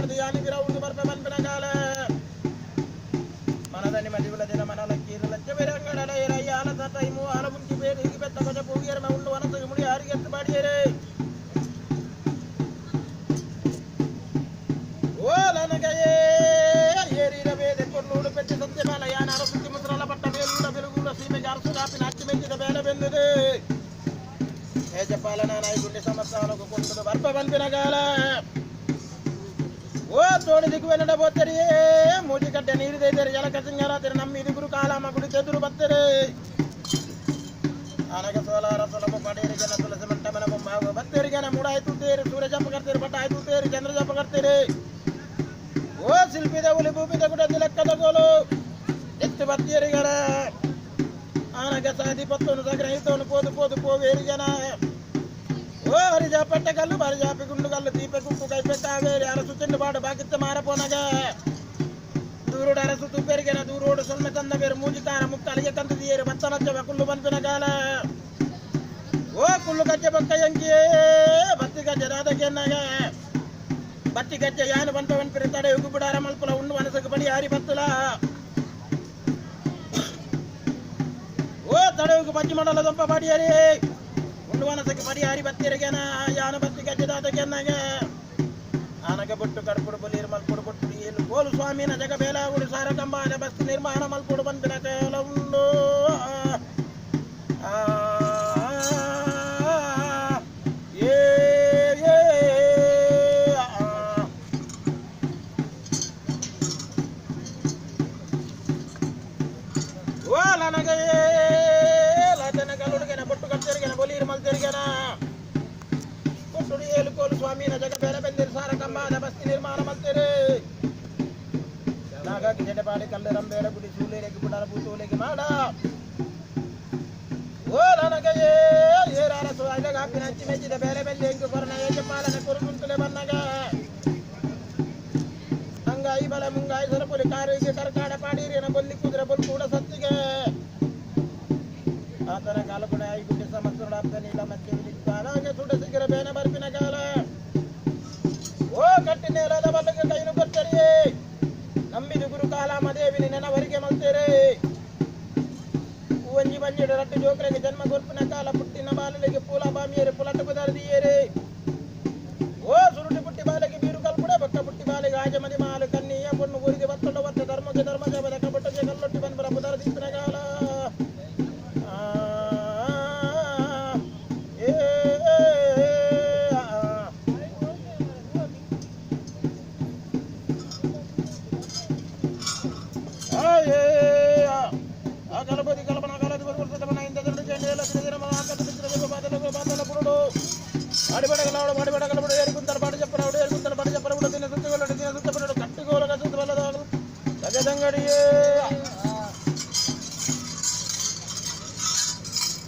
పడితే యాని విరవుండు బర్ప పంపినగాల మనదని మదివుల దిన మనల కీరు లచ్చ విరంగడల ఎరయ్యాల తటైము ఆల ముంచి పేరుకి పెద్ద కొజ పూగియరమ ఉండు వనసు ముడి ఆరిగెత్తు పడియరే ఓలనగయే ఏరిరవే దెప్పొర్లూడు పెట్టి సత్యమాల యానార సుత్తి ముద్రల పట్ట వేలుల వెలుగుల సీమెకి అరసు కాపి నాచి మెచ్చిద వేల వెందుదే ఏ చెప్పాలన నాయకుడి సంవత్సరాలకు కొంటుడు బర్ప పంపినగాల ఓ తోడి దిగు వెనడబోతరి మూజికడ్డ నీరు దైతరి ఎలక సింగర తెర నమ్మి దిగురు కాలమ్మ గుడి చెదురు బత్తరి అనగ సోలార సులభ పడేరి జన తులసి మంట మనము బాగు బత్తరి గన ముడాయితు తేరి సూర్య జంప కర్తేరి పట్టాయితు తేరి చంద్ర జంప కర్తేరి ఓ శిల్పి దేవులి భూమి దగుడ తిలక్క దగోలు ఎత్తు బత్తేరి గన అనగ సాది పత్తును సగ్రహితోను పోదు పోదు పోవేరి జన ఓ హరిజా పట్టగల్లు బరిజాపి గుండు గల్లు దీప కుక్కు కైపెట్టావేరి అరసు చెండుబాటు బాకిత్త మారపోనగా దూరుడు అరసు తుప్పెరిగిన దూరుడు సొమ్మె తంద వేరు మూజికార ముక్కలిగ కంతు తీయరు బత్తనచ్చ కుళ్ళు పంపినగాల ఓ కుళ్ళు గజ్జ బొక్క ఎంకి బత్తి గజ్జ రాదకెన్నగా బత్తి గజ్జ యాను పంప వన్పిరి తడ ఎగుబుడార మల్పుల ఉండు వనసకు పడి ఆరి బత్తుల ఓ తడవుకు పచ్చి మండల దొంప పడి అరి ఉండు వనసకి పడి ఆరి బత్తిరిగన యాను బత్తి గజ్జ దాదకెన్నగా ఆనగ బొట్టు కడుపుడు బొలీరు మల్పుడు బొట్టు ఏలు పోలు స్వామి నజగ బేలాగుడు సారకంబాల బస్తి నిర్మాణ మల్పుడు పంపిన కేల ఉండు బొట్టు కట్టిరిగిన బొలీరు మల్ తిరిగిన బొట్టుడు ఏలుకోలు స్వామి నజగ బేల బెందిరి సారకంబాల బస్తి నిర్మాణ మల్తిరి నాగాకి జడపాడి కల్లెరం బేడ గుడి చూలేకి గుడాల పూతూలేకి మాడ ఓ ననగయే ఏ రారసు అజగా పినంచి మెచ్చిద బేల బెల్లి ఎంకు కొరన ఏ చెప్పాలని కొరుకుంటులే బన్నగా అంగాయి బల ముంగాయి సరపులి కారుకి కరకాడ పాడిరిన బొల్లి కుదిర బొల్లు కూడా సత్తిగా ఆతన కాలకుడ ఐగుండి సంవత్సరాల అప్త నీల మధ్య అలాగే చూడ సిగర బేన బర్పిన కాల ఓ కట్టి నేల వల్లకి కైను కొట్టరి నమ్మిది గురు కాలమదేవిని నెనవరికి మల్తేరే వంజి వంజిడు రట్టు జోకులకి జన్మ గొర్పిన కాల పుట్టిన బాలులకి పూల బామియరి పులట్టుకు దరిదీయరే ఓ సురుటి పుట్టి బాలకి మీరు కల్పుడే బొక్క పుట్టి బాలికి ఆజమది మాలు కన్నీయ పొన్ను ఊరికి వత్తుల వత్త ధర్మకి ధర్మజ బదక బుట్టకి కల్లొట్టి పని దర తీసిన కాల అడిబడగలాడు